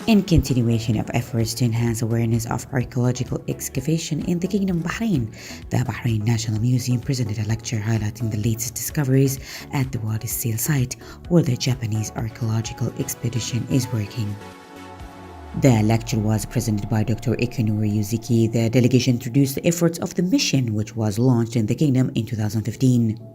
In continuation of efforts to enhance awareness of archaeological excavation in the Kingdom of Bahrain, the Bahrain National Museum presented a lecture highlighting the latest discoveries at the Wadi Seal site where the Japanese archaeological expedition is working. The lecture was presented by Dr. Ikenori Yuzuki. The delegation introduced the efforts of the mission, which was launched in the kingdom in 2015.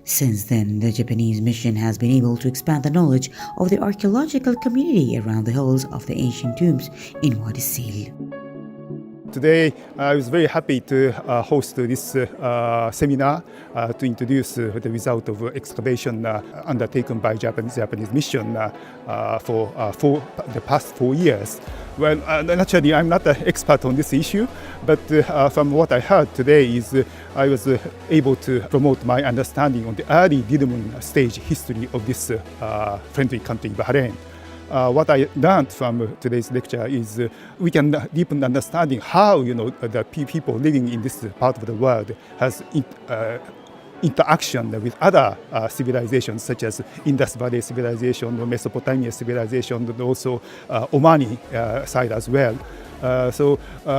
Since then, the Japanese mission has been able to expand the knowledge of the archaeological community around the halls of the ancient tombs in Wadi Seal. Today, I was very happy to host this seminar to introduce the result of excavation undertaken by Japanese mission for the past 4 years. Well, naturally, I'm not an expert on this issue, but from what I heard today is I was able to promote my understanding on the early Didmun stage history of this friendly country, Bahrain. What I learned from today's lecture is we can deepen understanding how the people living in this part of the world has interaction with other civilizations such as Indus Valley civilization, Mesopotamia civilization, and also Omani side as well. So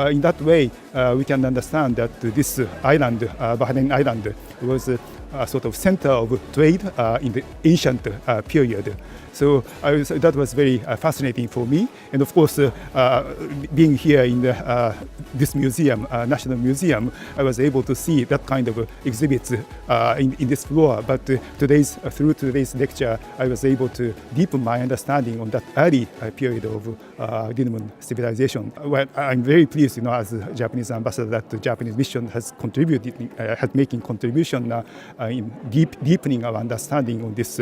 in that way, we can understand that this island, Bahrain Island, was a sort of center of trade in the ancient period. So that was very fascinating for me. And of course, being here in this museum, National Museum, I was able to see that kind of exhibits in this floor. But through today's lecture, I was able to deepen my understanding on that early period of Didmun civilization. Well, I'm very pleased, as a Japanese ambassador, that the Japanese mission has contributed, making contribution in deepening our understanding of this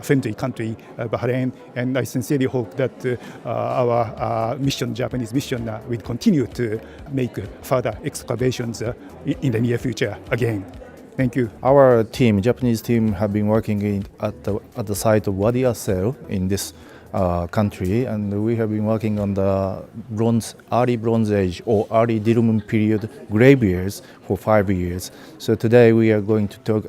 friendly country, Bahrain. And I sincerely hope that our mission, Japanese mission, will continue to make further excavations in the near future again. Thank you. Our team, Japanese team, have been working at the site of Wadi Asel in this country, and we have been working on the early Bronze Age or early Didmun period graveyards for 5 years. So today we are going to talk.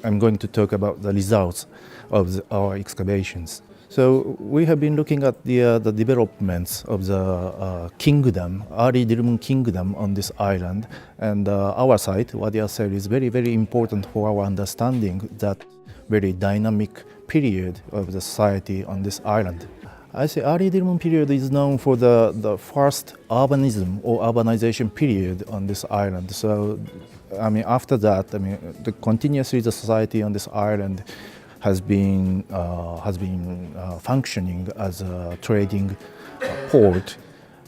I'm going to talk about the results of our excavations. So we have been looking at the developments of the kingdom, early Didmun kingdom on this island, and our site, Wadi Asel, is very, very important for our understanding that very dynamic period of the society on this island. I say early Didmun period is known for the first urbanism or urbanization period on this island. So, after that, the continuously the society on this island has been functioning as a trading port,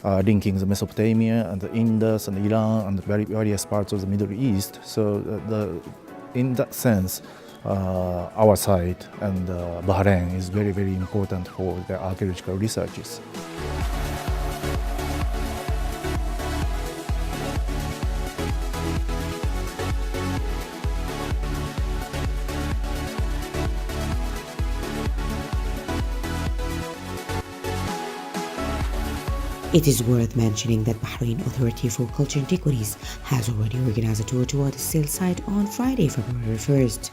linking the Mesopotamia and the Indus and Iran and various parts of the Middle East. So, in that sense, our site and Bahrain is very, very important for the archaeological researches. It is worth mentioning that Bahrain Authority for Culture and Antiquities has already organized a tour to Wadi Seal site on Friday, February 1st.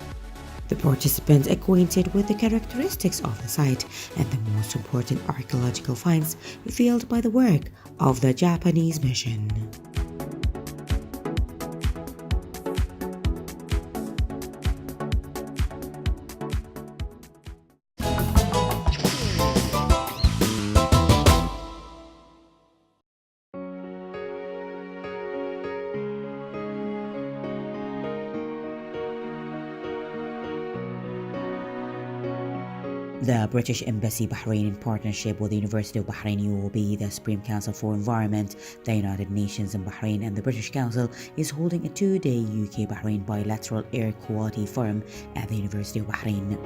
The participants acquainted with the characteristics of the site and the most important archaeological finds revealed by the work of the Japanese mission. The British Embassy Bahrain, in partnership with the University of Bahrain UOB, the Supreme Council for Environment, the United Nations in Bahrain, and the British Council, is holding a 2-day UK-Bahrain bilateral air quality forum at the University of Bahrain.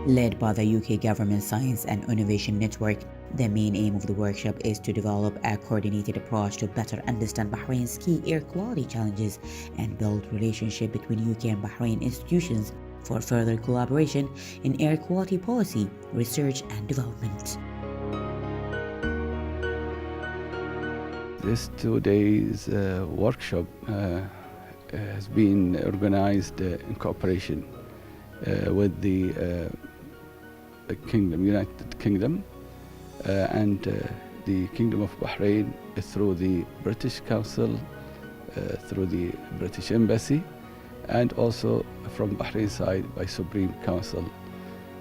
Led by the UK Government Science and Innovation Network, the main aim of the workshop is to develop a coordinated approach to better understand Bahrain's key air quality challenges and build relationship between UK and Bahrain institutions for further collaboration in air quality policy, research and development. This 2 days workshop has been organized in cooperation with the United Kingdom, and the Kingdom of Bahrain through the British Council, through the British Embassy, and also from Bahrain side by Supreme Council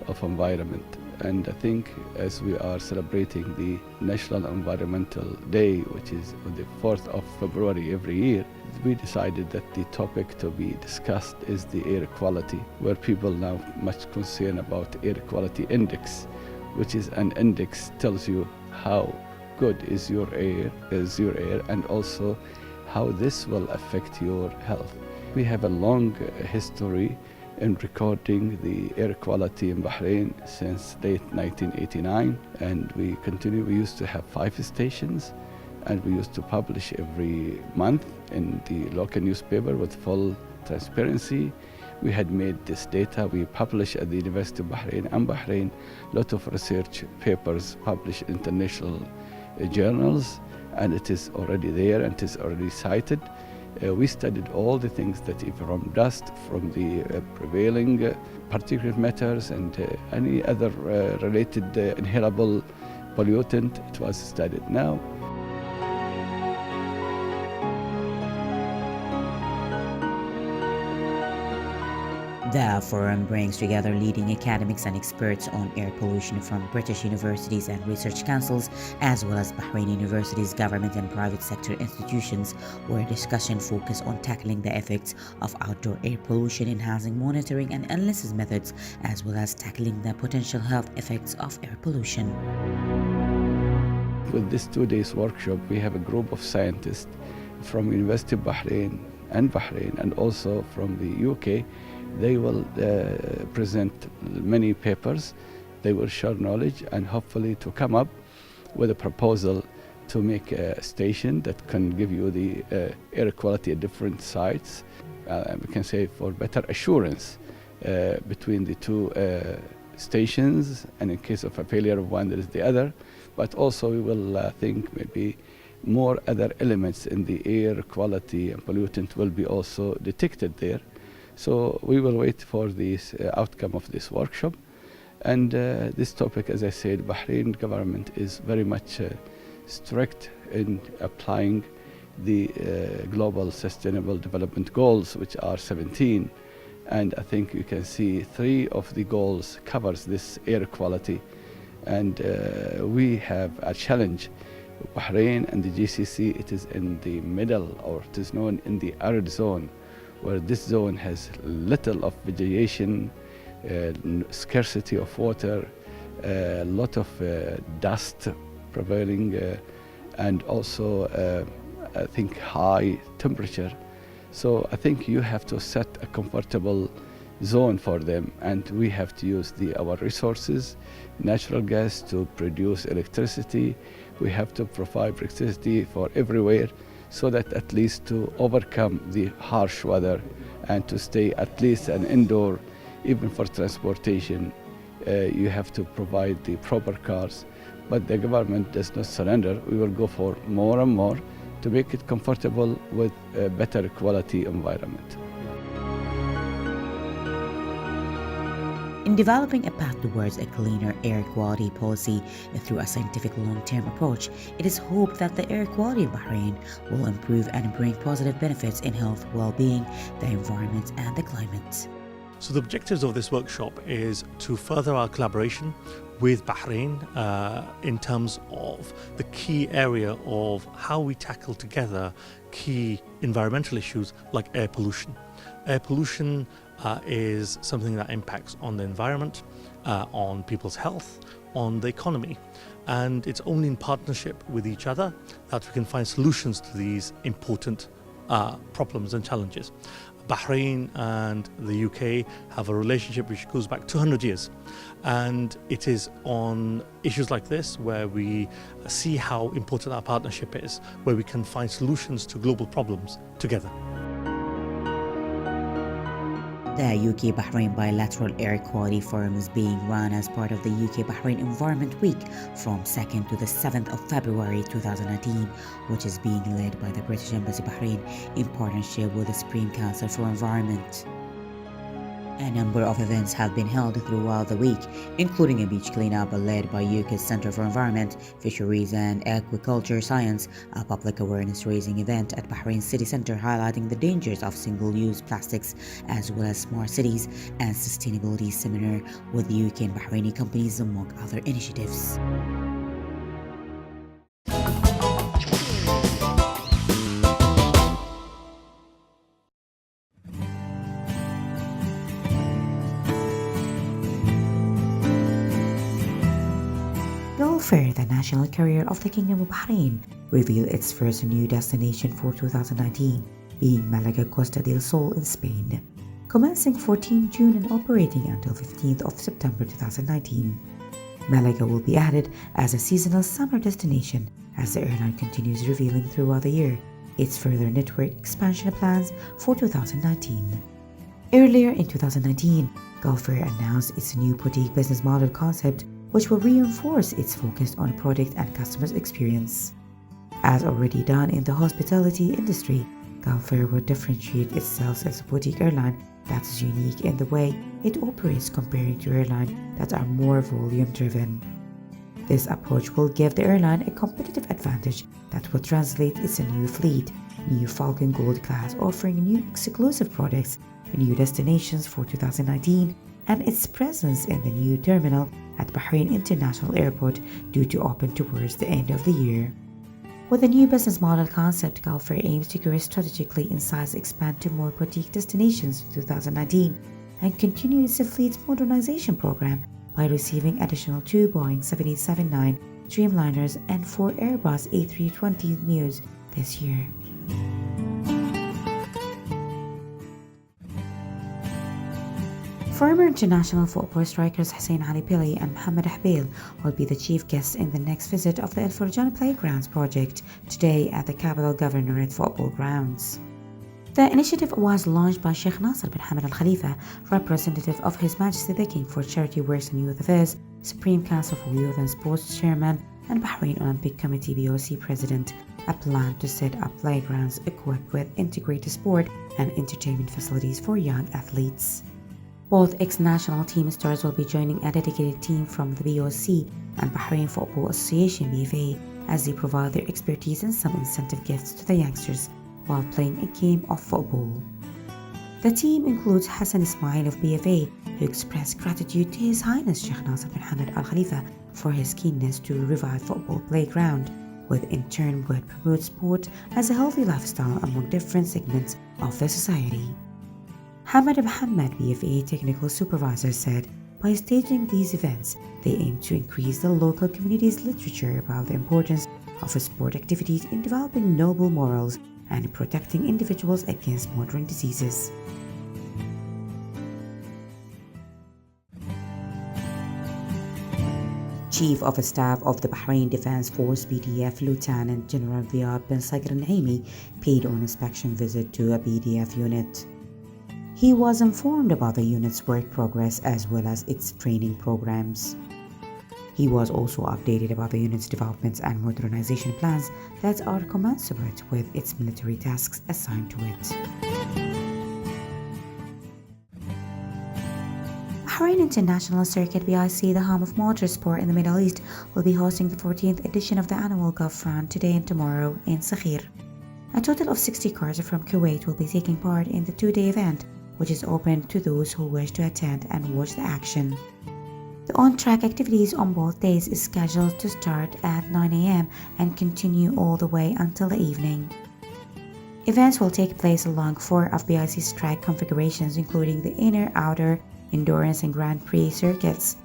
of Environment. And I think as we are celebrating the National Environmental Day, which is on the 4th of February every year, we decided that the topic to be discussed is the air quality, where people now much concern about air quality index, which is an index tells you how good is your air, and also how this will affect your health. We have a long history in recording the air quality in Bahrain since late 1989, and we continue. We used to have 5 stations, and we used to publish every month in the local newspaper with full transparency. We had made this data. We published at the University of Bahrain and Bahrain a lot of research papers published in international journals, and it is already there and it is already cited. We studied all the things that from dust, from the prevailing particulate matters and any other related inhalable pollutant. It was studied now. The forum brings together leading academics and experts on air pollution from British universities and research councils, as well as Bahrain universities, government and private sector institutions, where discussion focus on tackling the effects of outdoor air pollution, enhancing monitoring and analysis methods, as well as tackling the potential health effects of air pollution. With this 2 days workshop, we have a group of scientists from University of Bahrain and also from the UK. They will present many papers. They will share knowledge and hopefully to come up with a proposal to make a station that can give you the air quality at different sites. We can say for better assurance between the 2 stations, and in case of a failure of one, there is the other. But also we will think maybe more other elements in the air quality and pollutant will be also detected there. So we will wait for this outcome of this workshop. And this topic, as I said, Bahrain government is very much strict in applying the Global Sustainable Development Goals, which are 17. And I think you can see 3 of the goals covers this air quality. And we have a challenge. Bahrain and the GCC, it is in the middle, or it is known in the arid zone, where this zone has little of vegetation, scarcity of water, a lot of dust prevailing, and also I think high temperature. So I think you have to set a comfortable zone for them, and we have to use our resources, natural gas, to produce electricity. We have to provide electricity for everywhere, so that at least to overcome the harsh weather and to stay at least an indoor. Even for transportation, you have to provide the proper cars, but the government does not surrender. We will go for more and more to make it comfortable with a better quality environment. In developing a path towards a cleaner air quality policy through a scientific long-term approach, it is hoped that the air quality in Bahrain will improve and bring positive benefits in health, well-being, the environment and the climate. So the objectives of this workshop is to further our collaboration with Bahrain in terms of the key area of how we tackle together key environmental issues like air pollution. Air pollution is something that impacts on the environment, on people's health, on the economy. And it's only in partnership with each other that we can find solutions to these important problems and challenges. Bahrain and the UK have a relationship which goes back 200 years. And it is on issues like this where we see how important our partnership is, where we can find solutions to global problems together. The UK-Bahrain Bilateral Air Quality Forum is being run as part of the UK-Bahrain Environment Week from 2nd to the 7th of February 2019, which is being led by the British Embassy Bahrain in partnership with the Supreme Council for Environment. A number of events have been held throughout the week, including a beach cleanup led by UK's Centre for Environment, Fisheries and Aquaculture Science, a public awareness raising event at Bahrain City Centre highlighting the dangers of single-use plastics, as well as smart cities and sustainability seminar with UK and Bahraini companies, among other initiatives. Gulf Air, the national carrier of the Kingdom of Bahrain, revealed its first new destination for 2019, being Malaga Costa del Sol in Spain, commencing 14 June and operating until 15th of September 2019. Malaga will be added as a seasonal summer destination as the airline continues revealing throughout the year its further network expansion plans for 2019. Earlier in 2019, Gulf Air announced its new boutique business model concept, which will reinforce its focus on product and customer experience. As already done in the hospitality industry, Gulf Air will differentiate itself as a boutique airline that is unique in the way it operates compared to airlines that are more volume-driven. This approach will give the airline a competitive advantage that will translate its new fleet, new Falcon Gold class offering new exclusive products, new destinations for 2019, and its presence in the new terminal at Bahrain International Airport due to open towards the end of the year. With the new business model concept, Gulf Air aims to grow strategically in size, expand to more boutique destinations in 2019, and continue its fleet modernization program by receiving additional 2 Boeing 787-9 Dreamliners and 4 Airbus A320neos this year. Former international football strikers Hussein Ali Pili and Mohamed Habil will be the chief guests in the next visit of the Al Furjan Playgrounds project today at the Capital Governorate Football Grounds. The initiative was launched by Sheikh Nasser bin Hamad Al Khalifa, representative of His Majesty the King for Charity Works and Youth Affairs, Supreme Council for Youth and Sports Chairman, and Bahrain Olympic Committee BOC President, a plan to set up playgrounds equipped with integrated sport and entertainment facilities for young athletes. Both ex-national team stars will be joining a dedicated team from the BOC and Bahrain Football Association BFA as they provide their expertise and some incentive gifts to the youngsters while playing a game of football. The team includes Hassan Ismail of BFA, who expressed gratitude to His Highness Sheikh Nasser bin Hamad Al Khalifa for his keenness to revive football playground, which in turn would promote sport as a healthy lifestyle among different segments of the society. Hamad Mohammed, BFA Technical Supervisor, said, by staging these events, they aim to increase the local community's literature about the importance of sport activities in developing noble morals and protecting individuals against modern diseases. Chief of Staff of the Bahrain Defense Force BDF Lieutenant General Riyad bin Sagr Naimi paid an inspection visit to a BDF unit. He was informed about the unit's work progress as well as its training programs. He was also updated about the unit's developments and modernization plans that are commensurate with its military tasks assigned to it. Bahrain International Circuit BIC, the home of motorsport in the Middle East, will be hosting the 14th edition of the annual Gulf Run today and tomorrow in Sakhir. A total of 60 cars from Kuwait will be taking part in the 2-day event, which is open to those who wish to attend and watch the action. The on-track activities on both days is scheduled to start at 9 a.m. and continue all the way until the evening. Events will take place along 4 of BIC's track configurations, including the inner, outer, endurance, and Grand Prix circuits.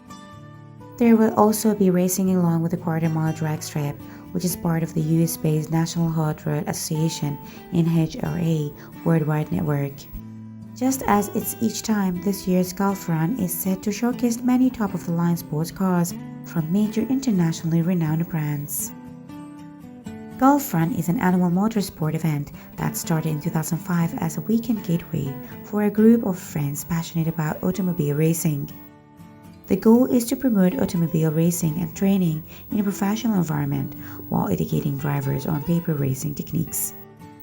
There will also be racing along with the quarter-mile drag strip, which is part of the US-based National Hot Rod Association NHRA worldwide network. Just as it's each time, this year's Gulf Run is set to showcase many top-of-the-line sports cars from major internationally renowned brands. Gulf Run is an annual motorsport event that started in 2005 as a weekend gateway for a group of friends passionate about automobile racing. The goal is to promote automobile racing and training in a professional environment while educating drivers on paper racing techniques.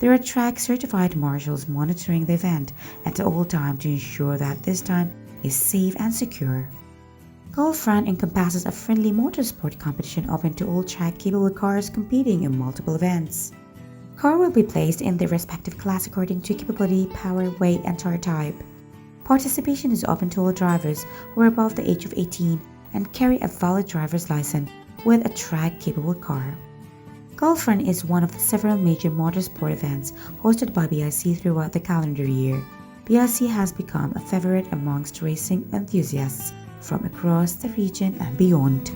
There are track certified marshals monitoring the event at all times to ensure that this time is safe and secure. Gulf Run encompasses a friendly motorsport competition open to all track-capable cars competing in multiple events. Cars will be placed in their respective class according to capability, power, weight, and tire type. Participation is open to all drivers who are above the age of 18 and carry a valid driver's license with a track-capable car. Gulf Run is one of the several major motorsport events hosted by BIC throughout the calendar year. BIC has become a favorite amongst racing enthusiasts from across the region and beyond.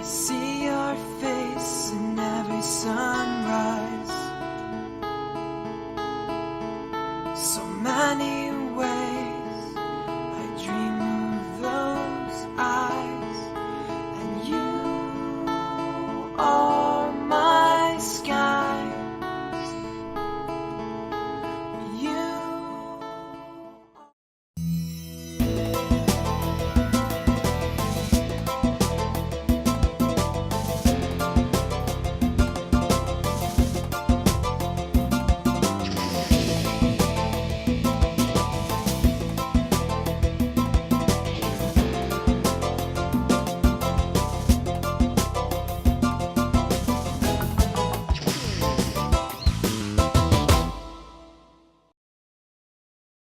I see your face in every sunrise. So many